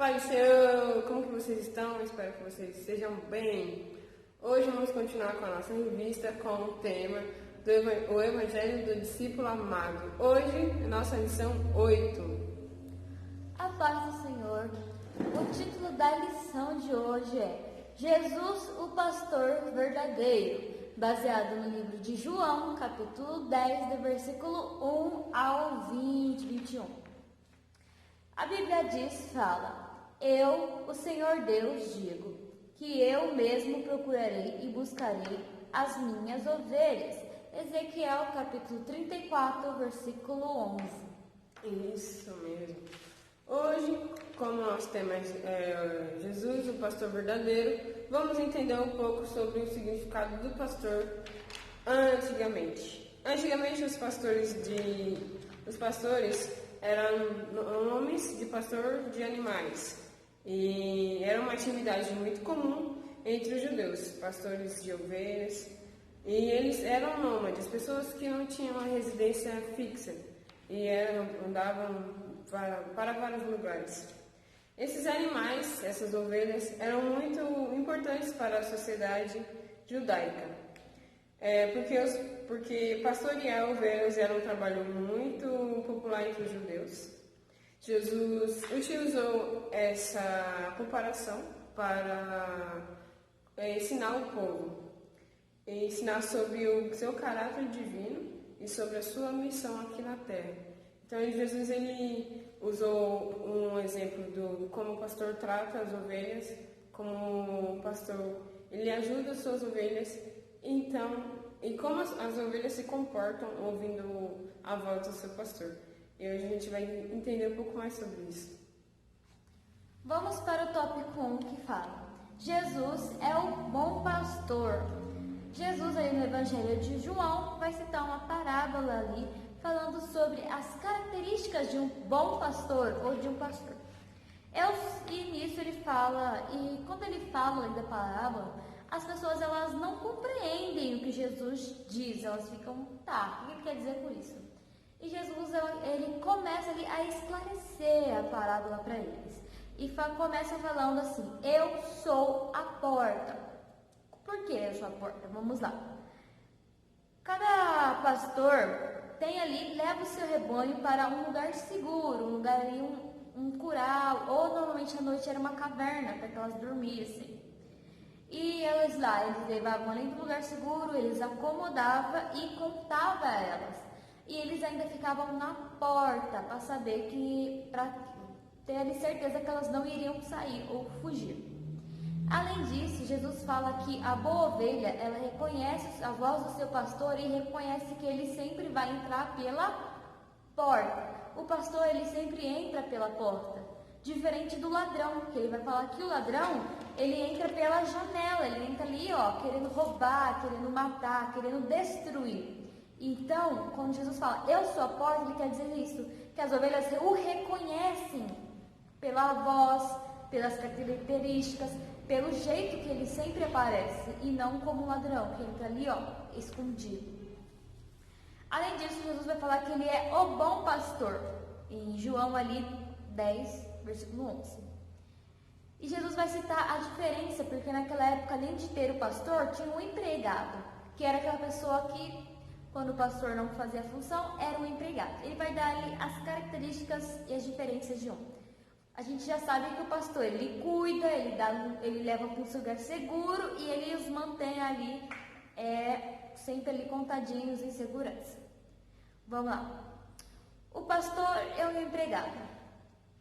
Pai do Senhor, como que vocês estão? Espero que vocês estejam bem. Hoje vamos continuar com a nossa revista com o tema o Evangelho do Discípulo Amado. Hoje, nossa lição 8. A paz do Senhor. O título da lição de hoje é Jesus, o Pastor Verdadeiro, baseado no livro de João, capítulo 10, do versículo 1 ao 21. A Bíblia fala: Eu, o Senhor Deus, digo, que eu mesmo procurarei e buscarei as minhas ovelhas. Ezequiel, capítulo 34, versículo 11. Isso mesmo. Hoje, como nosso tema é Jesus, o Pastor Verdadeiro, vamos entender um pouco sobre o significado do pastor antigamente. Antigamente, os pastores eram nomes de pastor de animais. E era uma atividade muito comum entre os judeus, pastores de ovelhas. E eles eram nômades, pessoas que não tinham uma residência fixa e andavam para vários lugares. Esses animais, essas ovelhas, eram muito importantes para a sociedade judaica, porque pastorear ovelhas era um trabalho muito popular entre os judeus. Jesus utilizou essa comparação para ensinar o povo, ensinar sobre o seu caráter divino e sobre a sua missão aqui na terra. Então, Jesus ele usou um exemplo do como o pastor trata as ovelhas, como o pastor ele ajuda as suas ovelhas, e como as ovelhas se comportam ouvindo a voz do seu pastor. E hoje a gente vai entender um pouco mais sobre isso. Vamos para o tópico 1 que fala: Jesus é o bom pastor. Jesus aí no Evangelho de João vai citar uma parábola ali falando sobre as características de um bom pastor ou de um pastor. E nisso ele fala, e quando ele fala da parábola, as pessoas elas não compreendem o que Jesus diz, elas ficam, o que ele quer dizer com isso? E Jesus ele começa ali a esclarecer a parábola para eles. E começa falando assim: eu sou a porta. Por que eu sou a porta? Vamos lá. Cada pastor leva o seu rebanho para um lugar seguro, um lugar ali, um curral, ou normalmente à noite era uma caverna para que elas dormissem. E eles levavam além do lugar seguro, eles acomodavam e contavam a elas. E eles ainda ficavam na porta para ter ali certeza que elas não iriam sair ou fugir. Além disso, Jesus fala que a boa ovelha, ela reconhece a voz do seu pastor e reconhece que ele sempre vai entrar pela porta. O pastor, ele sempre entra pela porta, diferente do ladrão, que ele vai falar que o ladrão, ele entra pela janela, ele entra ali, querendo roubar, querendo matar, querendo destruir. Então, quando Jesus fala, eu sou a porta, ele quer dizer isso, que as ovelhas o reconhecem pela voz, pelas características, pelo jeito que ele sempre aparece, e não como um ladrão, que entra ali, escondido. Além disso, Jesus vai falar que ele é o bom pastor, em João ali 10, versículo 11. E Jesus vai citar a diferença, porque naquela época, além de ter o pastor, tinha um empregado, que era aquela pessoa que, quando o pastor não fazia a função, era um empregado. Ele vai dar ali as características e as diferenças de um. A gente já sabe que o pastor, ele cuida, ele leva para um lugar seguro e ele os mantém ali, sempre ali contadinhos em segurança. Vamos lá. O pastor é um empregado.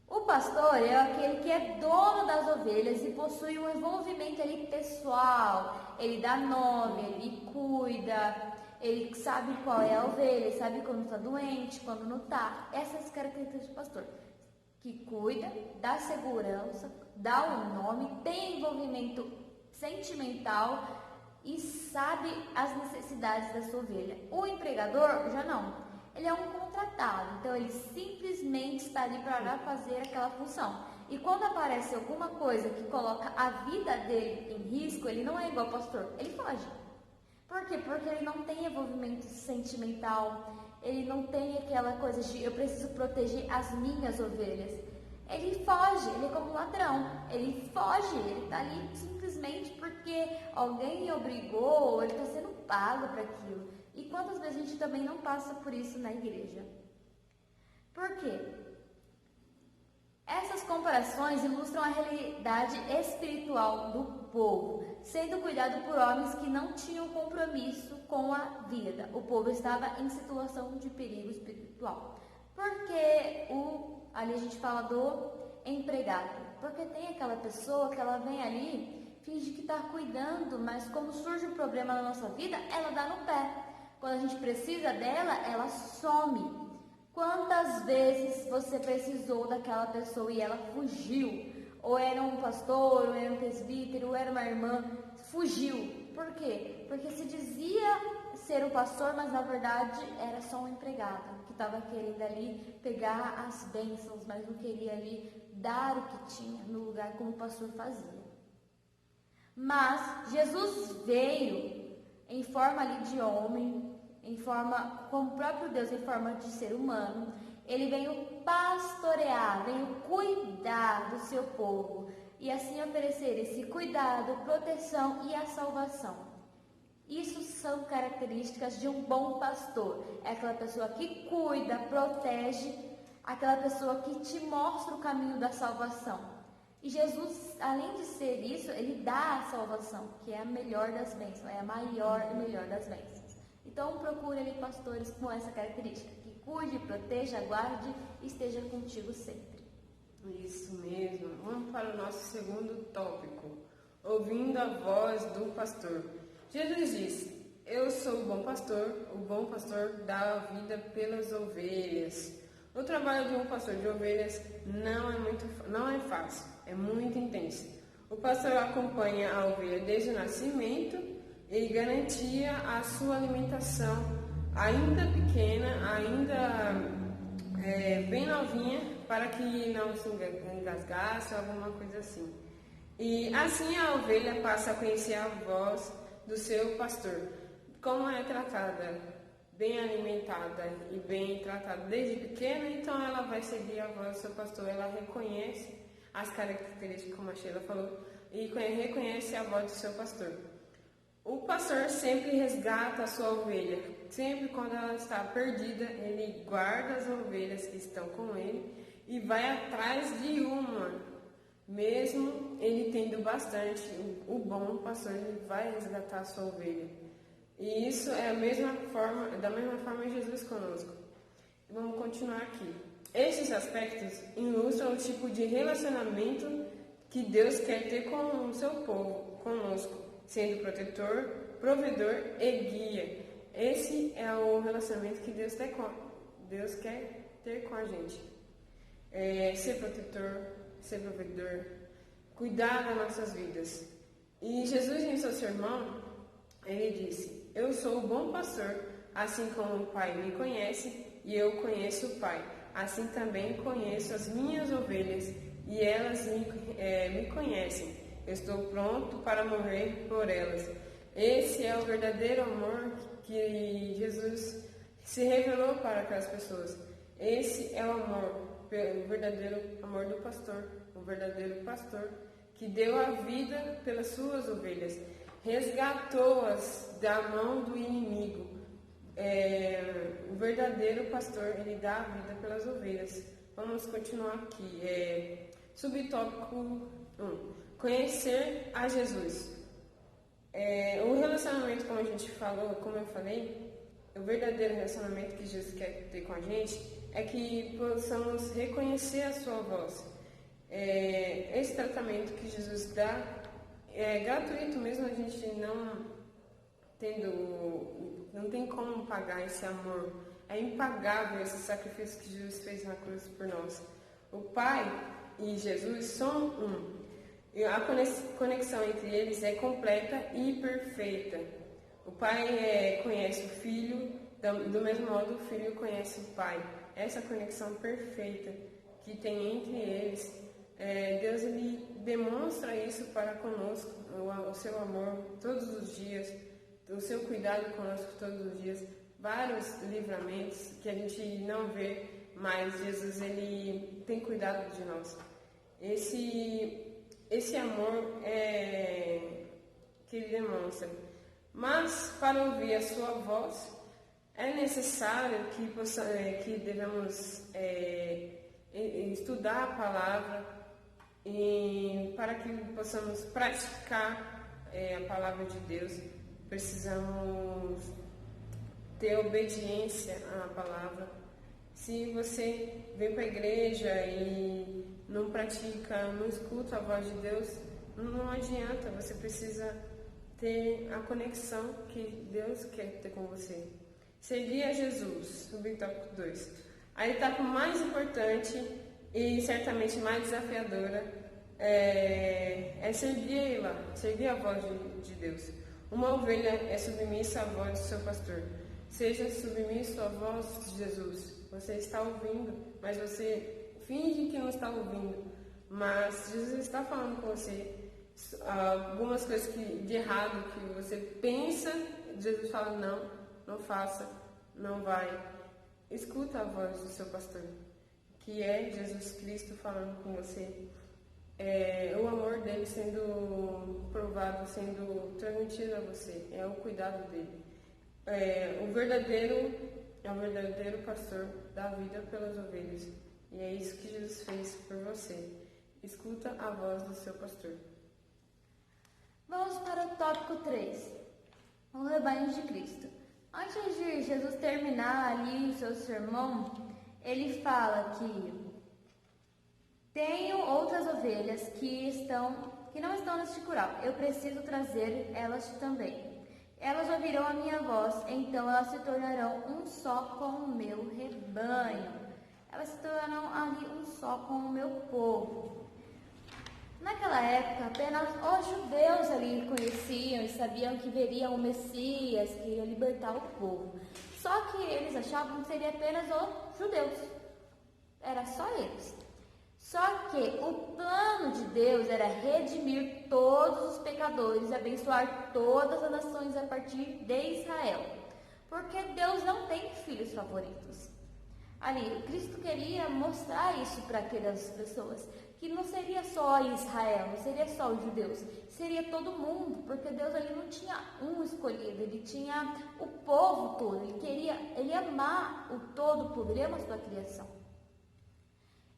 O pastor é aquele que é dono das ovelhas e possui um envolvimento ali pessoal. Ele dá nome, ele cuida, ele sabe qual é a ovelha, ele sabe quando está doente, quando não está. Essas características do pastor. Que cuida, dá segurança, dá o nome, tem envolvimento sentimental e sabe as necessidades da sua ovelha. O empregador já não, ele é um contratado, então ele simplesmente está ali para fazer aquela função. E quando aparece alguma coisa que coloca a vida dele em risco, ele não é igual ao pastor, ele foge. Por quê? Porque ele não tem envolvimento sentimental, ele não tem aquela coisa de eu preciso proteger as minhas ovelhas. ele foge, ele é como um ladrão, ele foge, ele está ali simplesmente porque alguém obrigou, ou ele está sendo pago para aquilo. E quantas vezes a gente também não passa por isso na igreja? Por quê? Essas comparações ilustram a realidade espiritual do povo, sendo cuidado por homens que não tinham compromisso com a vida. O povo estava em situação de perigo espiritual. Porque ali a gente fala do empregado. Porque tem aquela pessoa que ela vem ali, finge que está cuidando, mas como surge um problema na nossa vida, ela dá no pé. Quando a gente precisa dela, ela some. Quantas vezes você precisou daquela pessoa e ela fugiu? Ou era um pastor, ou era um presbítero, ou era uma irmã, fugiu. Por quê? Porque se dizia ser o pastor, mas na verdade era só um empregado que estava querendo ali pegar as bênçãos, mas não queria ali dar o que tinha no lugar como o pastor fazia. Mas Jesus veio em forma ali de homem, em forma como o próprio Deus, em forma de ser humano. Ele veio pastorear, veio cuidar do seu povo e assim oferecer esse cuidado, proteção e a salvação. Isso são características de um bom pastor. É aquela pessoa que cuida, protege, aquela pessoa que te mostra o caminho da salvação. E Jesus, além de ser isso, ele dá a salvação, que é a melhor das bênçãos, é a maior e melhor das bênçãos. Então procure ali pastores com essa característica, que cuide, proteja, guarde e esteja contigo sempre. Isso mesmo. Vamos para o nosso segundo tópico, ouvindo a voz do pastor. Jesus disse: eu sou o bom pastor dá a vida pelas ovelhas. O trabalho de um pastor de ovelhas não é fácil, é muito intenso. O pastor acompanha a ovelha desde o nascimento e garantia a sua alimentação, ainda pequena, bem novinha, para que não se engasgasse ou alguma coisa assim. E assim a ovelha passa a conhecer a voz do seu pastor. Como é tratada, bem alimentada e bem tratada desde pequena, então ela vai seguir a voz do seu pastor. Ela reconhece as características, como a Sheila falou, e reconhece a voz do seu pastor. O pastor sempre resgata a sua ovelha. Sempre quando ela está perdida, ele guarda as ovelhas que estão com ele e vai atrás de uma. Mesmo ele tendo bastante, o bom pastor ele vai resgatar a sua ovelha. E isso é da mesma forma Jesus conosco. Vamos continuar aqui. Esses aspectos ilustram o tipo de relacionamento que Deus quer ter com o seu povo, conosco, sendo protetor, provedor e guia. Esse é o relacionamento que Deus quer ter com a gente. Ser protetor, ser provedor, cuidar das nossas vidas. E Jesus, em seu sermão, ele disse: eu sou o bom pastor, assim como o Pai me conhece e eu conheço o Pai. Assim também conheço as minhas ovelhas e elas me conhecem. Eu estou pronto para morrer por elas. Esse é o verdadeiro amor que Jesus se revelou para aquelas pessoas. Esse é o amor, o verdadeiro amor do pastor, o verdadeiro pastor que deu a vida pelas suas ovelhas, resgatou-as da mão do inimigo. O verdadeiro pastor, ele dá a vida pelas ovelhas. Vamos continuar aqui. Subtópico 1. Conhecer a Jesus. O relacionamento, como eu falei, o verdadeiro relacionamento que Jesus quer ter com a gente é que possamos reconhecer a sua voz. Esse tratamento que Jesus dá é gratuito mesmo, a gente não tem como pagar esse amor. É impagável esse sacrifício que Jesus fez na cruz por nós. O Pai e Jesus são um. E a conexão entre eles é completa e perfeita. O Pai conhece o Filho, do mesmo modo o Filho conhece o Pai. Essa conexão perfeita que tem entre eles, Deus ele demonstra isso para conosco, o seu amor todos os dias, o seu cuidado conosco todos os dias, vários livramentos que a gente não vê, mas Jesus ele tem cuidado de nós. esse amor que ele demonstra. Mas para ouvir a sua voz é necessário que devemos estudar a palavra e para que possamos praticar a palavra de Deus, precisamos ter obediência à palavra. Se você vem para a igreja e não pratica, não escuta a voz de Deus, não adianta, você precisa ter a conexão que Deus quer ter com você. Seguir a Jesus, subtópico 2. A etapa mais importante e certamente mais desafiadora é seguir a voz de Deus. Uma ovelha é submissa à voz do seu pastor. Seja submisso à voz de Jesus. Você está ouvindo, mas você finge que não está ouvindo. Mas Jesus está falando com você. Algumas coisas de errado que você pensa, Jesus fala, não faça, não vai. Escuta a voz do seu pastor, que é Jesus Cristo falando com você. O amor dele sendo provado, sendo transmitido a você. É o cuidado dele. O verdadeiro pastor dá vida pelas ovelhas. E é isso que Jesus fez por você. Escuta a voz do seu pastor. Vamos para o tópico 3, o rebanho de Cristo. Antes de Jesus terminar ali o seu sermão, ele fala que tenho outras ovelhas que não estão neste curral. Eu preciso trazer elas também. Elas ouvirão a minha voz, então elas se tornarão um só com o meu rebanho. Elas se tornarão ali um só com o meu povo. Naquela época, apenas os judeus ali conheciam e sabiam que veria o Messias, que iria libertar o povo. Só que eles achavam que seria apenas os judeus. Era só eles. Só que o plano de Deus era redimir todos os pecadores e abençoar todas as nações a partir de Israel. Porque Deus não tem filhos favoritos. Ali, Cristo queria mostrar isso para aquelas pessoas, que não seria só Israel, não seria só os judeus, seria todo mundo, porque Deus ali não tinha um escolhido, ele tinha o povo todo, ele ia amar o todo o povo, ele ama a sua criação.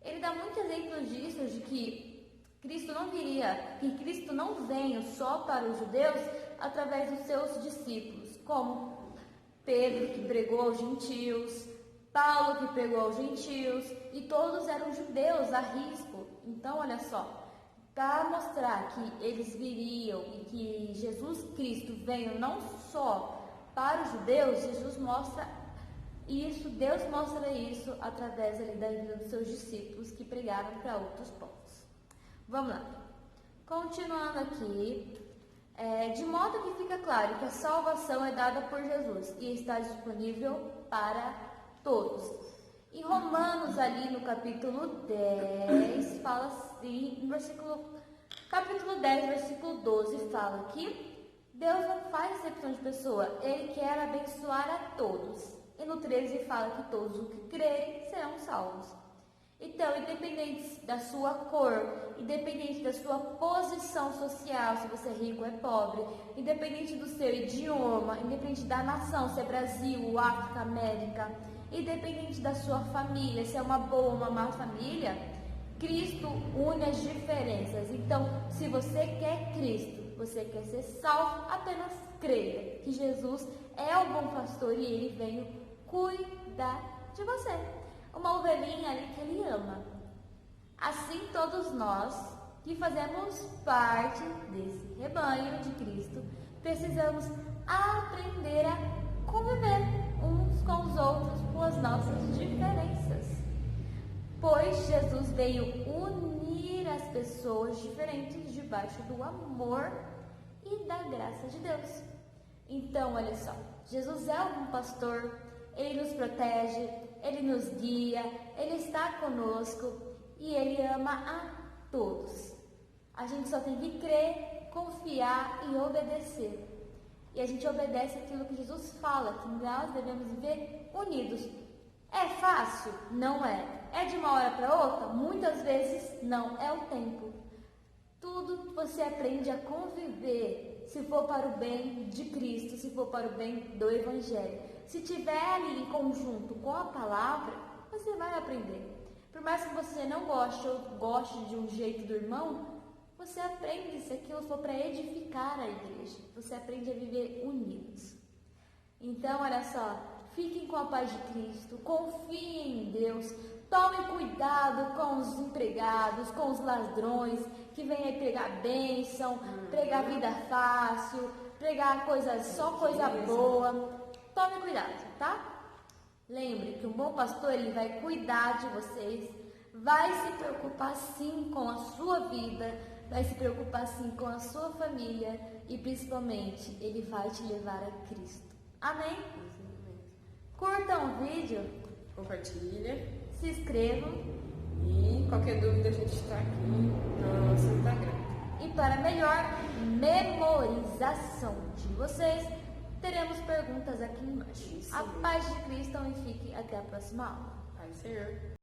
Ele dá muitos exemplos disso, de que Cristo não veio só para os judeus através dos seus discípulos, como Pedro, que pregou aos gentios, Paulo, que pregou aos gentios, e todos eram judeus a risco. Então, olha só, para mostrar que eles viriam e que Jesus Cristo veio não só para os judeus, Jesus mostra isso, Deus mostra isso através ali da vida dos seus discípulos que pregaram para outros povos. Vamos lá. Continuando aqui, de modo que fica claro que a salvação é dada por Jesus e está disponível para todos. Em Romanos, ali no capítulo 10, fala assim, capítulo 10, versículo 12, fala que Deus não faz exceção de pessoa, Ele quer abençoar a todos. E no 13 fala que todos os que crerem serão salvos. Então, independente da sua cor, independente da sua posição social, se você é rico ou é pobre, independente do seu idioma, independente da nação, se é Brasil, África, América, independente da sua família, se é uma boa ou uma má família, Cristo une as diferenças. Então, se você quer Cristo, você quer ser salvo, apenas creia que Jesus é o bom pastor e Ele veio cuidar de você. Uma ovelhinha ali que Ele ama. Assim, todos nós que fazemos parte desse rebanho de Cristo, precisamos aprender a conviver uns com os outros com as nossas diferenças. Pois Jesus veio unir as pessoas diferentes debaixo do amor e da graça de Deus. Então, olha só, Jesus é um pastor, Ele nos protege, Ele nos guia, Ele está conosco e Ele ama a todos. A gente só tem que crer, confiar e obedecer. E a gente obedece aquilo que Jesus fala, que nós devemos viver unidos. É fácil? Não é. É de uma hora para outra? Muitas vezes não. É o tempo. Tudo você aprende a conviver, se for para o bem de Cristo, se for para o bem do Evangelho. Se tiver ali em conjunto com a palavra, você vai aprender. Por mais que você não goste ou goste de um jeito do irmão, você aprende se aquilo for para edificar a igreja. Você aprende a viver unidos. Então, olha só, fiquem com a paz de Cristo, confiem em Deus, tomem cuidado com os empregados, com os ladrões, que vêm aí pregar bênção, pregar vida fácil, pregar só coisa boa. Tome cuidado, tá? Lembre que um bom pastor, ele vai cuidar de vocês, vai se preocupar sim com a sua vida, vai se preocupar sim com a sua família e principalmente ele vai te levar a Cristo. Amém? Curtam o vídeo, Compartilha. se inscrevam E qualquer dúvida a gente está aqui no nosso Instagram. e para melhor memorização de vocês, teremos perguntas aqui embaixo. Isso A mesmo. paz de Cristo e fique até a próxima aula. Paz, Senhor.